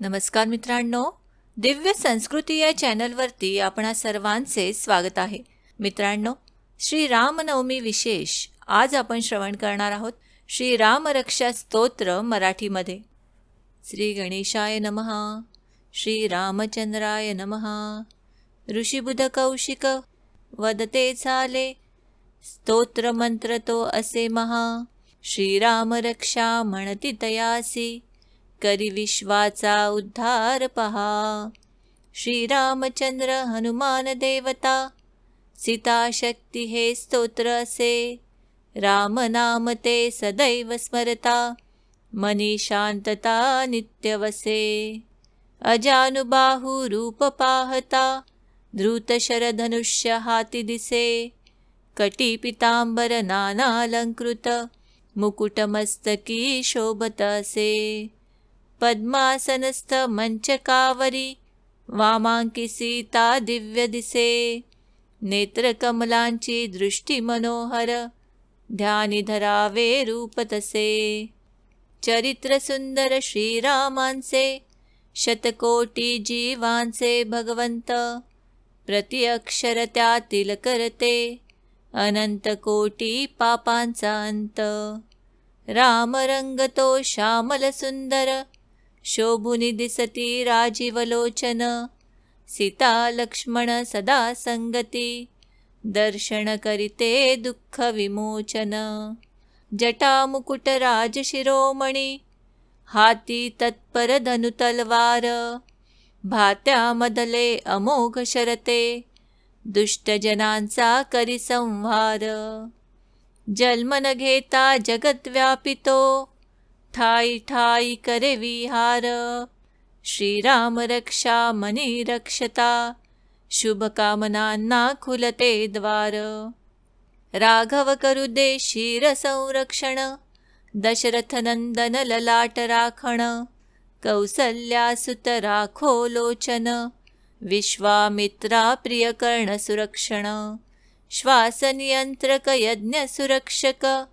नमस्कार मित्रांनो, दिव्य संस्कृती या चॅनलवरती आपणा सर्वांचे स्वागत आहे. मित्रांनो, श्री रामनवमी विशेष आज आपण श्रवण करणार आहोत. श्री रामरक्षा स्तोत्र मराठीमध्ये. श्री गणेशाय नमः. श्री रामचंद्राय नमः. ऋषिबुध कौशिक वदते चाले, स्तोत्र मंत्र तो असे महा. श्रीरामरक्षा म्हणती तयासी, करी विश्वाचा उद्धार पहा. श्रीरामचंद्र हनुमान देवता, सीता शक्ती हे स्तोत्र असे. राम नाम ते सदैव स्मरता, मनी शांतता नित्य वसे. अजानुबाहू रूप पाहता, धृत शरधनुष्य हाती दिसे. कटी पितांबर नानालंकृत, मुकुटमस्तकी शोभत असे. पद्मासनस्थ मंचकावरी, वामांकी सीता दिव्य दिसे. नेत्रकमलांची दृष्टी मनोहर, ध्यानी धरावे रूप तसे. चरित्र सुंदर श्रीरामांचे, शतकोटी जीवांचे भगवंत. प्रति अक्षर त्यातील करते, अनंत कोटी पापांचा अंत. राम रंग तो श्यामल सुंदर, शोभुनी दिसती राजीवलोचन. सीता लक्ष्मण सदा संगती, दर्शन करिते दुःख विमोचन. जटा मुकुट राज शिरोमणी, हाती तत्पर धनु तलवार. भात्यामधले अमोघ शरते, दुष्टजनांचा करी संहार. जन्म न घेता जगत व्यापितो, ठाई ठाई करे विहार. श्रीराम रक्षा मनी रक्षता, शुभकामनांना खुलते द्वार. राघव करू दे शिर संरक्षण, दशरथ नंदन ललाट राखण. कौसल्या सुत राखो लोचन, विश्वामित्रा प्रिय कर्ण सुरक्षण. श्वास नियंत्रक यज्ञ सुरक्षक,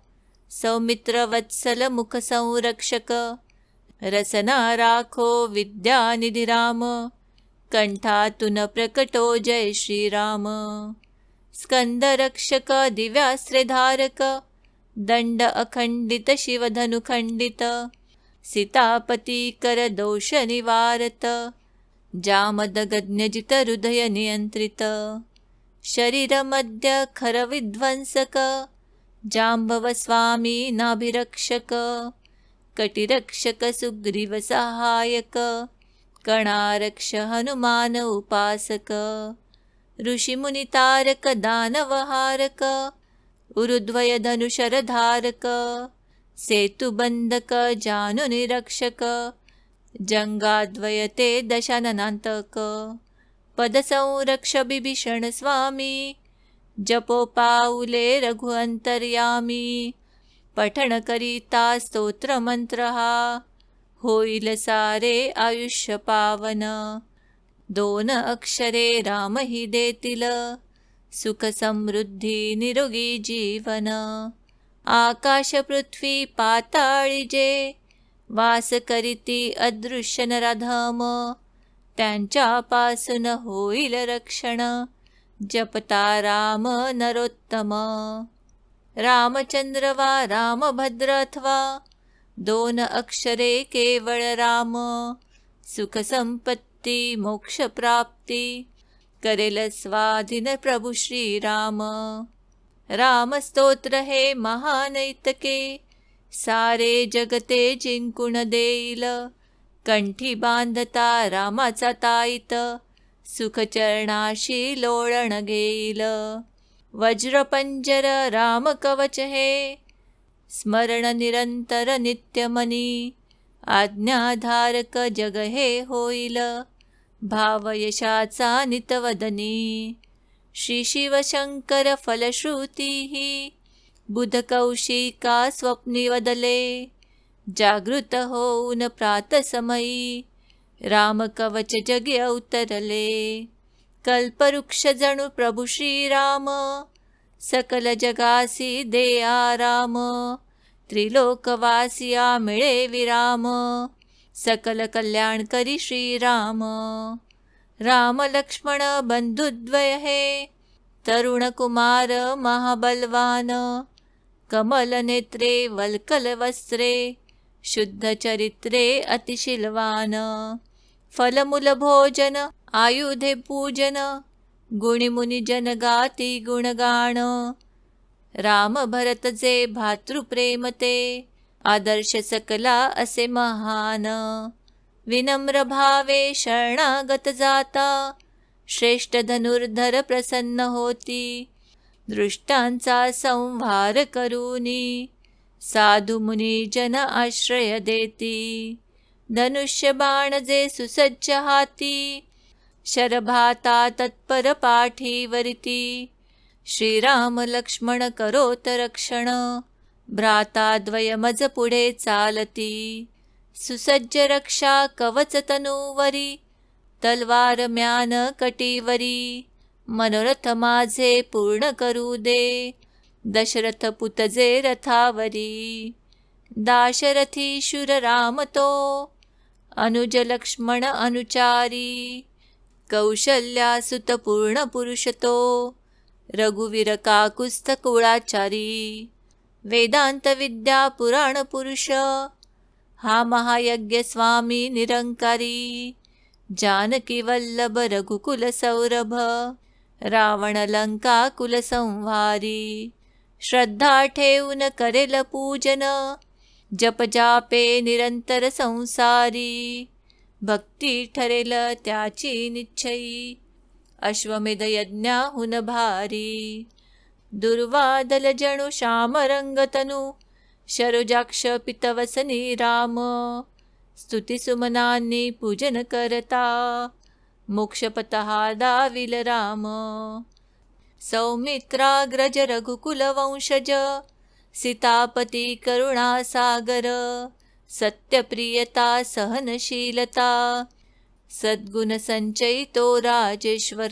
सौमित्र वत्सल मुख संरक्षक. रसना राखो विद्यानिधी राम, कंठातून प्रकटो जय श्रीराम. स्कंद रक्षक दिव्यास्त्रे धारक, दंड अखंडित शिवधनु खंडित. सीतापती कर दोष निवारत, जामदगज्ञजित हृदय नियंत्रित. शरीर मध्य खर विध्वंसक, जांबव स्वामी नाभिरक्षक. कटिरक्षक सुग्रीव सहायक, कणारक्ष हनुमान उपासक. ऋषिमुनी तारक दानवहारक, उरुध्वय धनुषर धारक. सेतुबंधक जानुनिरक्षक, जंगाद्वयते दशाननांतक. पदसंरक्ष बिभीषण स्वामी, जपो पाऊले रघु अंतर्यामी. पठण करिता स्तोत्र मंत्र हा, होईल सारे आयुष्य पावन. दोन अक्षरे राम ही देतील, सुख समृद्धी निरोगी जीवन. आकाश पृथ्वी पाताळी जे, वास करीती अदृश्य नराधम. त्यांच्यापासून होईल रक्षण, जपता राम नरोत्तम. रामचंद्र वा रामभद्र अथवा, दोन अक्षरे केवळ राम. सुख संपत्ती मोक्ष प्राप्ती, करेल स्वाधीन प्रभू श्रीराम. राम स्तोत्र हे महानैतके, सारे जगते जिंकून देईल. कंठी बांधता रामाचा ताईत, सुखचरणाशी लोळण घेईल. वज्रपंजर राम कवच हे, स्मरण निरंतर नित्यमनी. आज्ञाधारक जग हे होईल, भाव यशाचा नितवदनी. श्री शिवशंकर फलश्रुती ही, बुध कौशिका स्वप्नी वदले. जागृत होऊन प्रातसमयी, राम कवच जगी अवतरले. कल्पवृक्ष जणू प्रभू श्रीराम, सकल जगासी दे आराम. त्रिलोकवासिया मिळे विराम, सकल कल्याण करी श्रीराम. राम लक्ष्मण बंधुद्वय हे, तरुण कुमार महाबलवान. कमल नेत्रे वल्कल वस्त्रे, शुद्ध चरित्रे अतिशीलवान. फलमूल भोजन आयुधे पूजन, गुणिमुनी जन गाती गुणगाण. राम भरत जे भातृप्रेम ते, आदर्श सकला असे महान. विनम्र भावे शरणागत जाता, श्रेष्ठ धनुर्धर प्रसन्न होती. दृष्टांचा संहार करूनी, साधू मुनी जन आश्रय देती. धनुष्य बाण जे सुसज्ज हाती, शरभाता तत्पर पाठीवरती. श्रीराम लक्ष्मण करोत रक्षण, भ्राता द्वयमज पुढे चालती. सुसज्ज रक्षा कवच तनुवरी, तलवार म्यान कटीवरी. मनोरथ माझे पूर्ण करू दे, दशरथ पुतजे रथावरी. दाशरथी शूर राम तो, अनुज लक्ष्मण अनुचारी. कौशल्यासुत पूर्ण पुरुष तो, रघुवीर काकुस्थ कुळाचारी. वेदांत विद्या पुराण पुरुष, हा महायज्ञ स्वामी निरंकारी. जानकी वल्लभ रघुकुल सौरभ, रावण लंका कुल संहारी. श्रद्धा ठेवून करेल पूजन, जप जापे निरंतर संसारी. भक्ती ठरेल त्याची निश्चयी, अश्वमेध यज्ञाहुन भारी. दुर्वादल जणू श्याम रंगतनु, शरुजाक्ष पितवसनी राम. स्तुती सुमनांनी पूजन करता, मोक्षपतः दाविल राम. सौमित्राग्रज रघुकुल वंशज, सीतापती करुणासागर. सत्यप्रियता सहनशीलता, सद्गुण संचयितो राजेश्वर.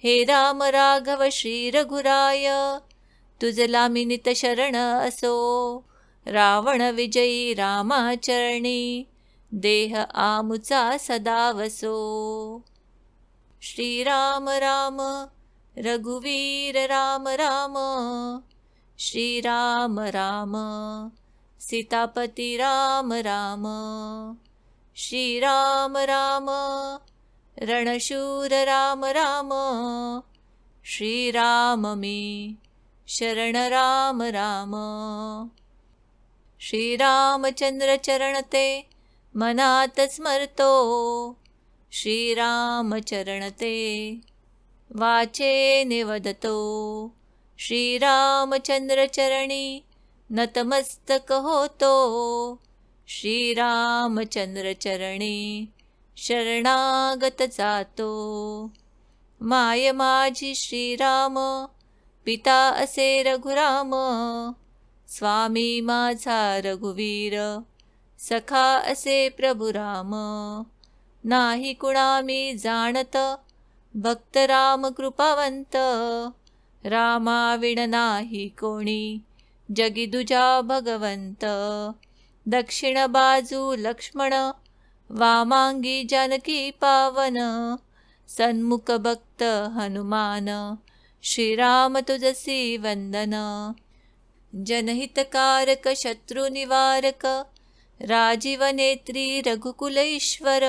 हे राम राघव श्री रघुराय, तुझला मी नित शरण असो. रावण विजयी रामाचरणी, देह आमुचा सदा वसो. श्रीराम राम रघुवीर राम राम, श्रीराम राम सीतापती राम राम. श्रीराम राम रणशूर राम राम, श्रीराम मी शरण राम राम. श्रीरामचंद्र चरण ते मनात स्मरतो, श्रीरामचरण ते वाचे निवदतो. श्रीरामचंद्र चरणी नतमस्तक होतो, श्रीरामचंद्र चरणी शरणागत जातो. माय माझी श्रीराम, पिता असे रघुराम. स्वामी माझा रघुवीर, सखा असे प्रभुराम. नाही कुणा मी जाणत, भक्त राम कृपावंत. रामाविण नाही कोणी, जगी दुजा भगवंत. दक्षिण बाजू लक्ष्मण, वामांगी जानकी पावन. सन्मुख भक्त हनुमान, श्रीराम तुझसी वंदन. जनहितकारक शत्रुनिवारक, राजीव नेत्री रघुकुल ईश्वर.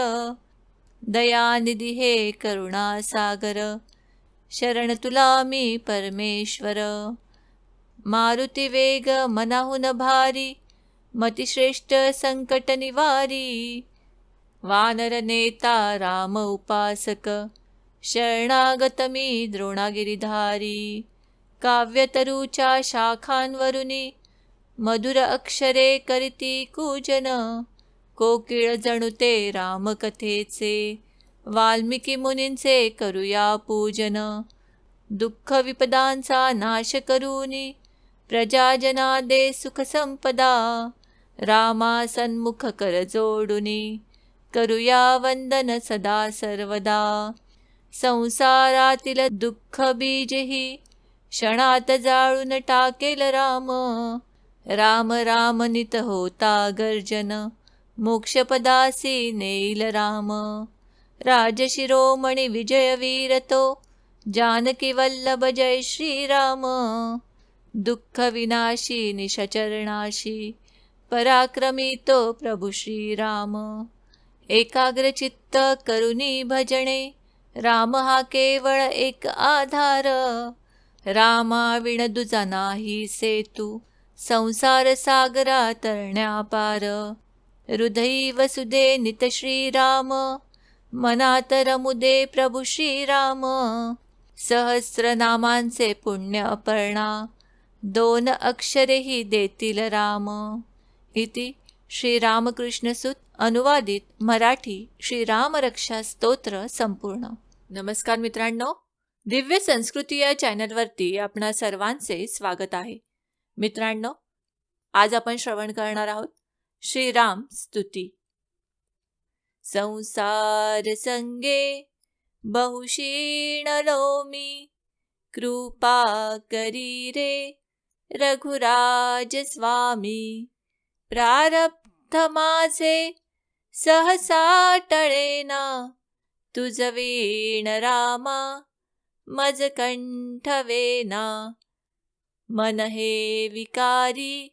दयानिधी हे करुणासागर, शरण तुला मी परमेश्वर. मारुती वेग मनाहुन भारी, मतिश्रेष्ठ संकट निवारी. वानर नेता राम उपासक, शरणागत मी द्रोणागिरीधारी. काव्यतरूच्या शाखांवरुनी, मधुर अक्षरे करीती कूजन. कोकिळ जणू ते रामकथेचे, वाल्मिकी मुनींचे करूया पूजन. दुःख विपदांचा नाश करूनी, प्रजाजना दे सुख संपदा. रामा सन्मुख कर जोडुनी, करूया वंदन सदा सर्वदा. संसारातील दुःख बीजही, क्षणात जाळून टाकेल राम. राम राम नित होता गर्जन, मोक्षपदासी नेईल राम. राजशिरोमणी विजयवीर तो, जानकी वल्लभ जय श्रीराम. दुःख विनाशी निशचरणाशी, पराक्रमी तो प्रभु श्रीराम. एकाग्र चित्त करुणी भजणे, राम हा केवळ एक आधार. रामाविण दुजा नाही सेतू, संसार सागरा तरण्या पार. हृदयी वसुदे नित श्रीराम, मनात रमुदे प्रभु श्रीराम. सहस्रनामांचे पुण्य अपर्णा, 2 अक्षरेही देतील राम. इति श्रीरामकृष्णसूत अनुवादित मराठी श्रीराम रक्षा स्तोत्र संपूर्ण. नमस्कार मित्रांनो, दिव्य संस्कृती या चॅनलवरती आपणा सर्वांचे स्वागत आहे. मित्रांनो, आज आपण श्रवण करणार आहोत श्रीराम स्तुती. संसार संगे बहुशीणलो मी, कृपा करी रे रघुराज स्वामी. प्रारब्ध माझे सहसा टळेना, तुझ वीण रामा मज कंठ वेना. मन हे विकारी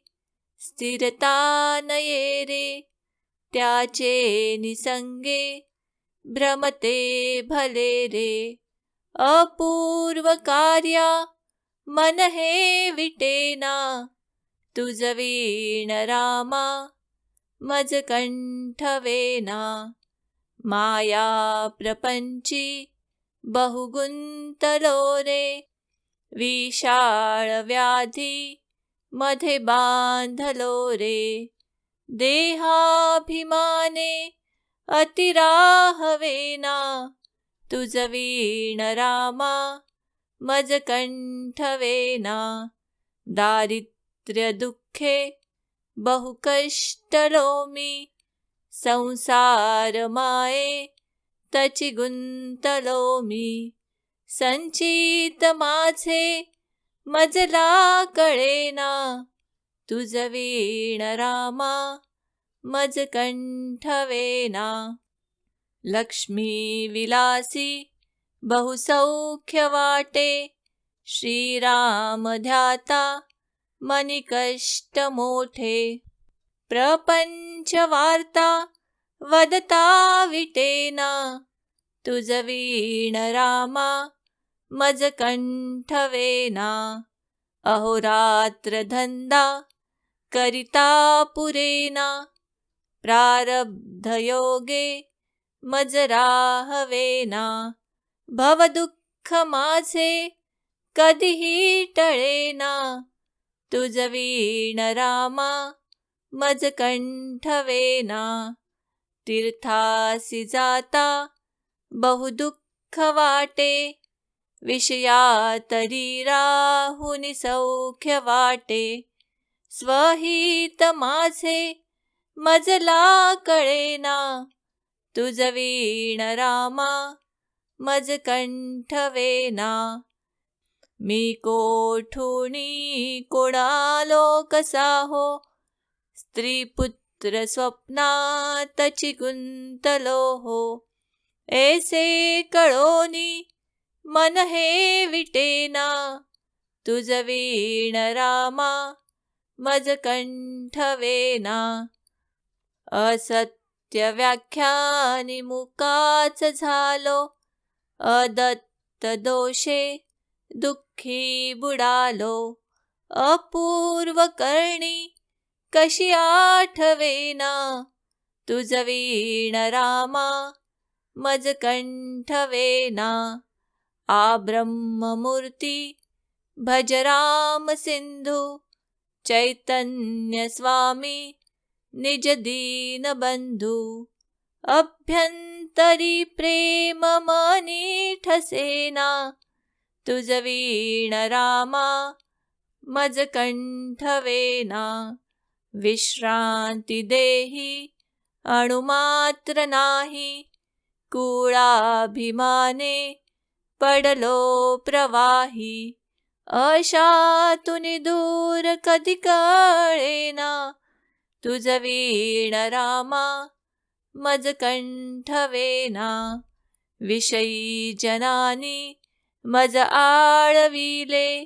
स्थिरता नये रे, त्याचे निसंगे भ्रमते भले रे. अपूर्व कार्या मन हे विटेना, तुझ वीण रामा मज कंठ वेना. माया प्रपंची बहुगुंतलो रे, विशाळ व्याधी मध्ये बांधलो रे. देहाभिमाने अतिराहवेना, तुझ वीण रामा मज कंठ वेना. दारिद्र्य दुःखे बहुकष्टलो मी, संसार माये तची गुंतलो मी. संचित माझे मजला कळेना, तुझ वीण रामा मज कंठ वेना. लक्ष्मी विलासी बहुसौख्य वाटे, श्रीराम ध्याता मनी कष्ट मोठे. प्रपंच वार्ता वदता विटेना, तुझ वीण रामा मज कंठ वेना. अहोरात्र धंदा करिता पुरेना, प्रारब्ध योगे मज राहवेना. भवदुःख माझे कधीही टळेना, तुझ वीण रामा मज कंठ वेना. तीर्थासी जाता बहुदुःख वाटे, विषयातरी राहुनी सौख्य वाटे. स्वहित माझे मजला कळेना, तुझ वीण रामा मज कंठ वेना. मी कोठुनी कोणालो कसा हो, स्त्री पुत्र स्वप्नातची गुंतलो हो. ऐसे कळोनी मन हे विटेना, तुझ वीण रामा मज कंठ वेना. असत्य व्याख्यानी मुकाच झालो, अदत्त दोषे दुःखी बुडालो. अपूर्व करणी कशी आठवेना, तुझ वीण रामा मज कंठ वेना. आ ब्रह्ममूर्ती भज राम सिंधू, चैतन्य स्वामी निज दीन बंधू. अभ्यंतरी प्रेम मनी ठसेना, तुझ वीण रामा मज कंठ वेना. विश्रांती देही अणुमात्र नाही, कुळाभिमाने पडलो प्रवाही. अशातुनी दूर कधी कळेना, तुझ वीण रामा मज कंठवेना. विषयी जनानी मज आळविले.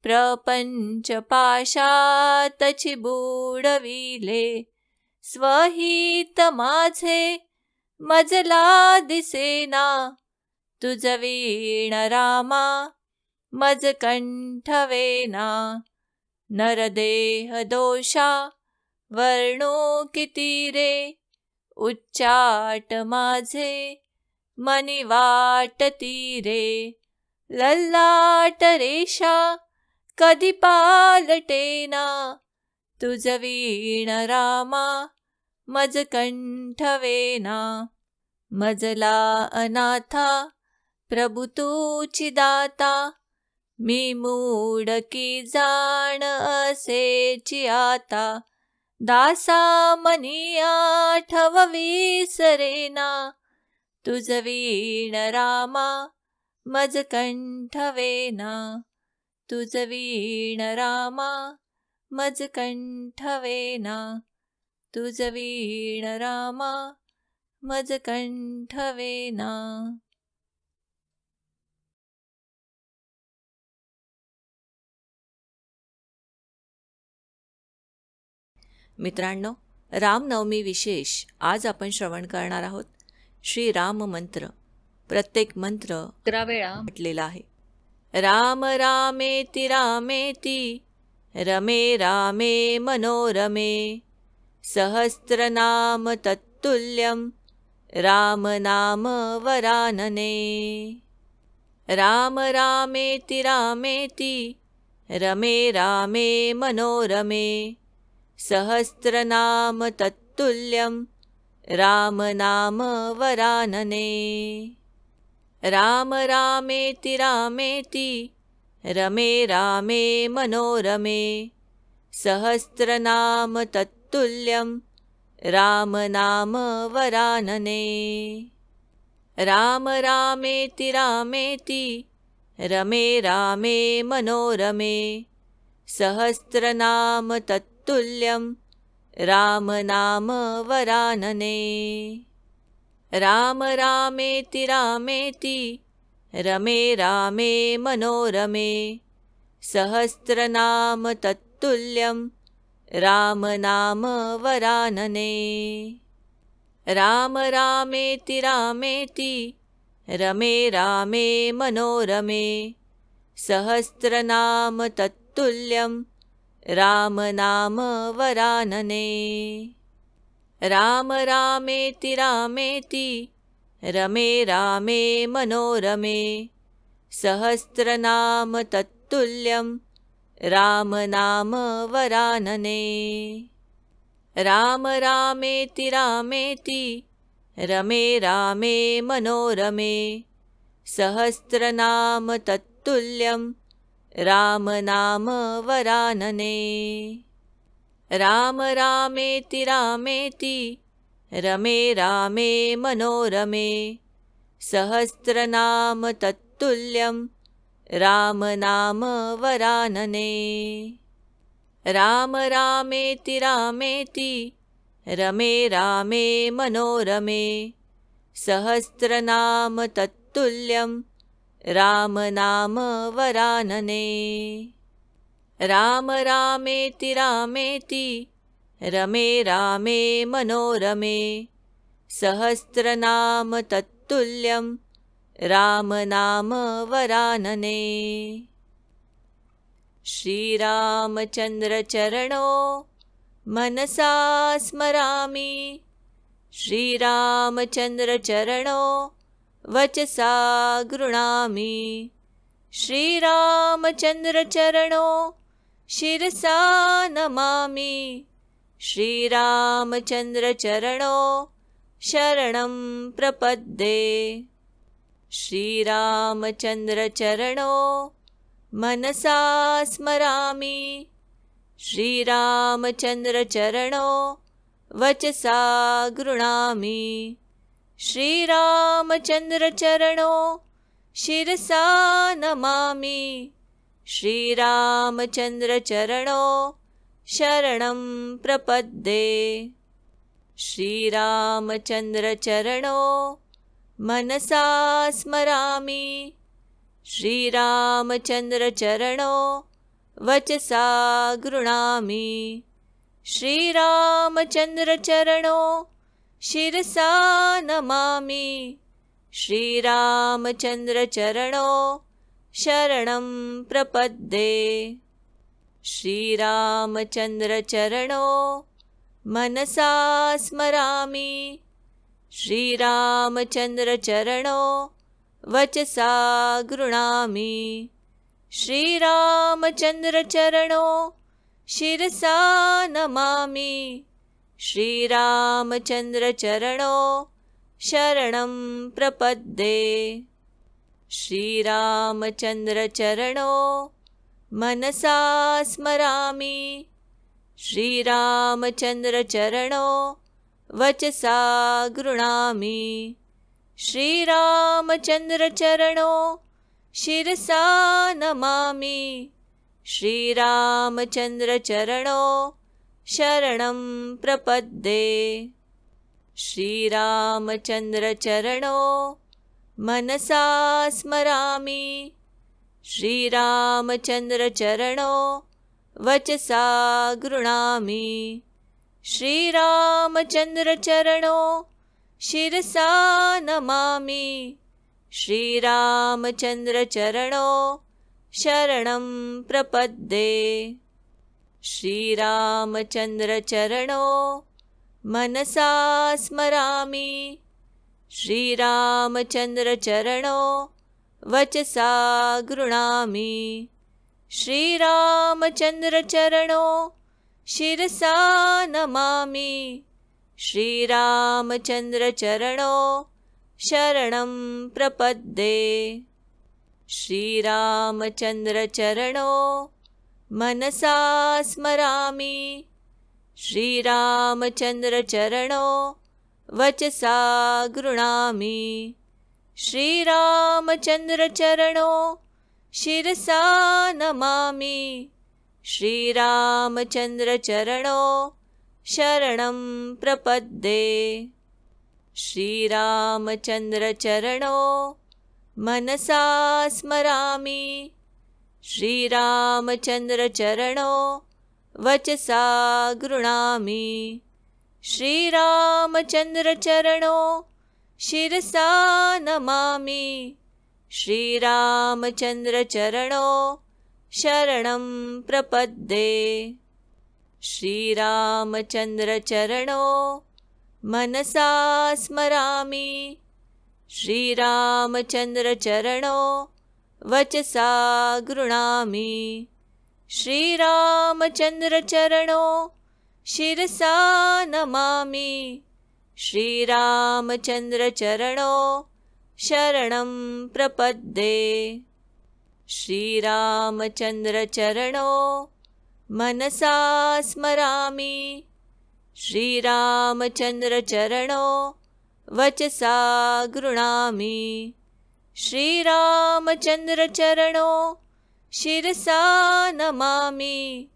प्रपंच पाशातची बुडविले. स्वहित माझे मजला दिसेना. तुझ वीण रामा मज कंठवेना. नरदेह दोषा वर्णो किती रे. उच्चाट माझे मनी वाटती रे. ललाट रेषा कधी पालटेना. तुझ वीण रामा मज कंठवेना. मजला अनाथा प्रभु तूची दाता. मी मूड की जाण असेची आता. दासा मनी आठव विसरेना. तुझ वीण रामा मज कंठवेना. तुझ वीण रामा मज कंठवेना. तुझ वीण रामा मज कंठवेना. मित्रांनो, रामनवमी विशेष आज आपण श्रवण करणार आहोत. श्री राम मंत्र. प्रत्येक मंत्र 11 वेळा म्हटलेला आहे. राम रामेति रामेति रमे रामे मनोरमे. सहस्रनाम तत्तुल्यं राम नाम वरानने. राम रामेति रामेति रमे रामे मनोरमे. सहस्रनाम तत्तुल्यं राम नाम वरानने. राम रामेति रामेति रमे रामे मनोरमे. सहस्रनाम तत्तुल्यं राम नाम वरानने. राम रामेति रामेति रमे रामे मनोरमे. सहस्रनाम तत्तुल्यं राम नाम वरानने. राम रामेति रामेति रमे रामे मनोरमे. सहस्रनाम तत्तुल्यं राम नाम वरानने. राम रामेति रामेति रमे रामे मनोरमे. सहस्रनाम तत्तुल्यं राम नाम वरानने. राम रामेति रामेति रमे रामे मनोरमे. सहस्रनाम तत्तुल्यं राम नाम वरानने. राम रामेति रामेति रमे रामे मनोरमे. सहस्रनाम तत्तुल्यं राम नाम वरानने. राम रामेति रामेति रमे रामे मनोरमे. सहस्रनाम तत्तुल्यं राम नाम वरानने. राम रामेति रामेति रमे रामे मनोरमे. सहस्रनाम तत्तुल्यं राम नाम वरानने. राम रामेति रामेति रमे रामे मनोरमे. सहस्रनाम तत्तुल्यं राम नाम वरानने. श्रीरामचंद्र चरणो मनसा स्मरामि. श्रीरामचंद्र चरणो वचसा गृणामि. श्रीरामचंद्र चरणो शिरसा नमामि. श्रीरामचंद्र चरणो शरणं प्रपद्ये. श्रीरामचंद्र चरणो मनसा स्मरामि. श्रीरामचंद्र चरणो वचसा गृणामि. श्रीरामचंद्र चरणो शिरसा नमामि. श्रीरामचंद्र चरणो शरणं प्रपद्ये। श्रीरामचन्द्रचरणो मनसा स्मरामि। श्रीरामचन्द्रचरणो वचसा गृह्णामि। श्रीरामचन्द्रचरणो शिरसा नमामि। श्रीरामचन्द्रचरणो शरणं प्रपद्ये। श्रीरामचन्द्रचरणो मनसा स्मरामि। श्रीरामचन्द्रचरणो वचसा गृह्णामि। श्रीरामचन्द्रचरणो शिरसा नमामि। श्रीरामचन्द्रचरणो शरणं प्रपद्ये। श्रीरामचन्द्रचरणो मनसा स्मरामि। श्रीरामचन्द्रचरणो वचसा गृह्णामि। श्रीरामचन्द्रचरणो शिरसा नमामि। श्रीरामचन्द्रचरणो शरणं प्रपद्ये। श्रीरामचन्द्रचरणो मनसा स्मरामि। श्रीरामचन्द्रचरणो वचसा गृह्णामि। श्रीरामचन्द्रचरणो शिरसा नमामि। श्रीरामचन्द्रचरणो शरणं प्रपद्ये। श्रीरामचन्द्रचरणो मनसा स्मरामि। श्रीरामचन्द्रचरणो वचसा गृह्णामि। श्रीरामचन्द्रचरणो शिरसा नमामि। श्रीरामचन्द्रचरणो शरणं प्रपद्ये। श्रीरामचन्द्रचरणो मनसा स्मरामि। श्रीरामचन्द्रचरणो वचसा गृह्णामि। श्रीरामचन्द्रचरणो शिरसा नमामि। श्रीरामचन्द्रचरणो शरणं प्रपद्ये। श्रीरामचन्द्रचरणो मनसा स्मरामि। श्रीरामचन्द्रचरणो वचसा गृह्णामि। श्रीरामचन्द्रचरणो शिरसा नमामि। श्रीरामचन्द्रचरणो शरणं प्रपद्ये। श्रीरामचन्द्रचरणो मनसा स्मरामि। श्रीरामचन्द्रचरणो वचसा गृह्णामि। श्रीरामचन्द्रचरणो शिरसा नमामि। श्रीरामचन्द्रचरणो शरणं प्रपद्ये। श्रीरामचन्द्रचरणो मनसा स्मरामि। श्रीरामचन्द्रचरणो वचसा गृह्णामि। श्रीरामचन्द्रचरणो शिरसा नमामि।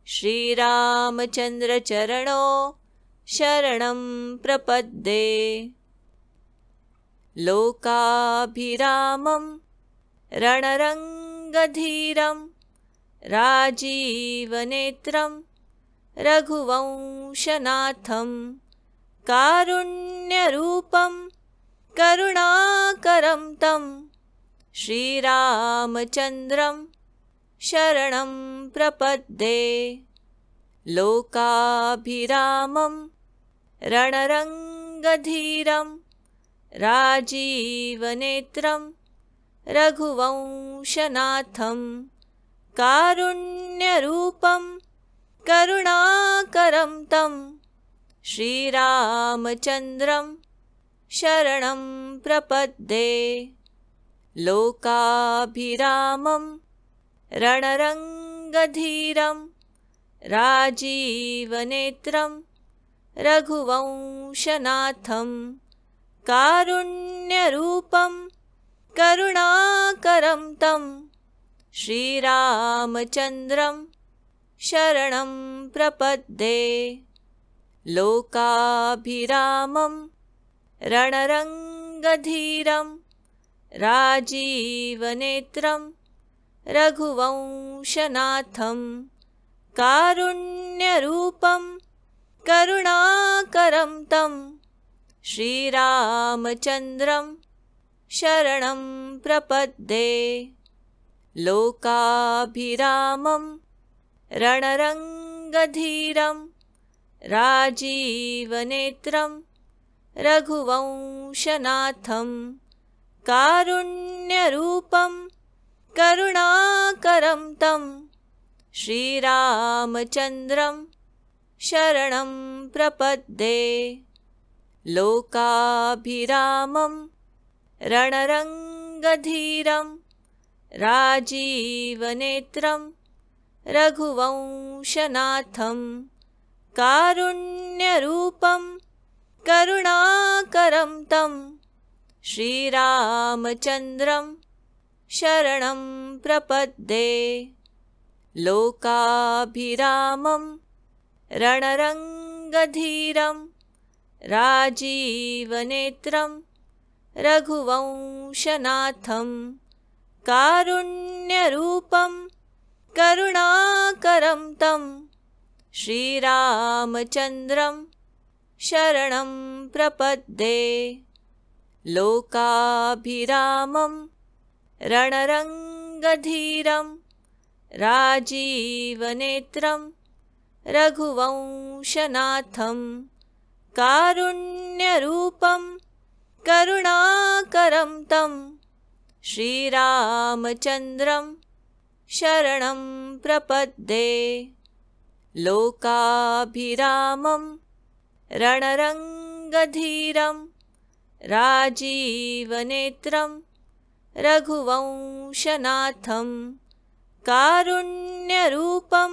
श्रीरामचन्द्रचरणो शरणं प्रपद्ये। लोकाभिरामं रणरङ्गधीरं राजीवनेत्रं रघुवंशनाथं कारुण्यरूपं करुणाकरं तं श्रीरामचन्द्रं शरणं प्रपद्ये। लोकाभिरामं रणरङ्गधीरं राजीवनेत्रं रघुवंशनाथं कारुण्यरूपं करुणाकरं तं श्रीरामचन्द्रं शरणं प्रपद्ये। लोकाभिरामं रणरङ्गधीरं राजीवनेत्रं रघुवंशनाथं कारुण्यरूपं करुणाकरं तं श्रीरामचन्द्रं शरणं प्रपद्ये। लोकाभिरामं रणरङ्गधीरं राजीवनेत्रं रघुवंशनाथं कारुण्यरूपं करुणाकरं तं शरणं प्रपद्ये। लोकाभिरामं रणरङ्गधीरं राजीवनेत्रं रघुवंशनाथं कारुण्यरूपं करुणाकरं तं श्रीरामचन्द्रं शरणं प्रपद्ये लोकाभिरामं रणरङ्गधीरं राजीवनेत्रं रघुवंशनाथं कारुण्यरूपं करुणाकरं तं श्रीरामचन्द्रं शरणं प्रपद्ये लोकाभिरामं रणरङ्गधीरं राजीवनेत्रं रघुवंशनाथं कारुण्यरूपं करुणाकरं तं श्रीरामचन्द्रं शरणं प्रपद्ये लोकाभिरामं रणरङ्गधीरं राजीवनेत्रं रघुवंशनाथं कारुण्यरूपं करुणाकरं तं श्रीरामचन्द्रं शरणं प्रपद्ये लोकाभिरामं रणरङ्गधीरं राजीवनेत्रं रघुवंशनाथं कारुण्यरूपं करुणाकरं तं श्रीरामचन्द्रं शरणं प्रपद्ये लोकाभिरामं रणरङ्गधीरं राजीवनेत्रं रघुवंशनाथं कारुण्यरूपं करुणाकरं तं श्रीरामचन्द्रं शरणं प्रपद्ये लोकाभिरामं रणरङ्गधीरं राजीवनेत्रं रघुवंशनाथं कारुण्यरूपं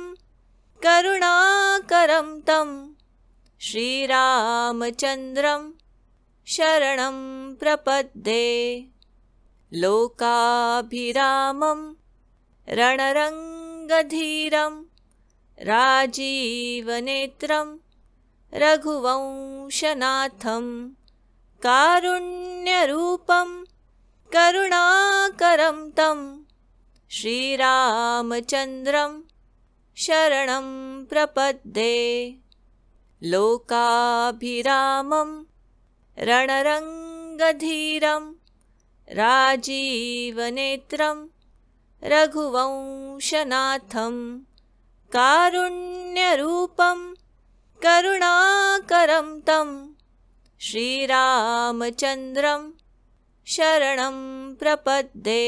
करुणाकरं तं श्रीरामचन्द्रं शरणं प्रपद्ये लोकाभिरामं रणरङ्गधीरं राजीवनेत्रं रघुवंशनाथं कारुण्यरूपं करुणाकरं तं श्रीरामचन्द्रं शरणं प्रपद्ये लोकाभिरामं रणरङ्गधीरं राजीवनेत्रं रघुवंशनाथं कारुण्यरूपं करुणाकरं तं श्रीरामचन्द्रं शरणं प्रपद्ये।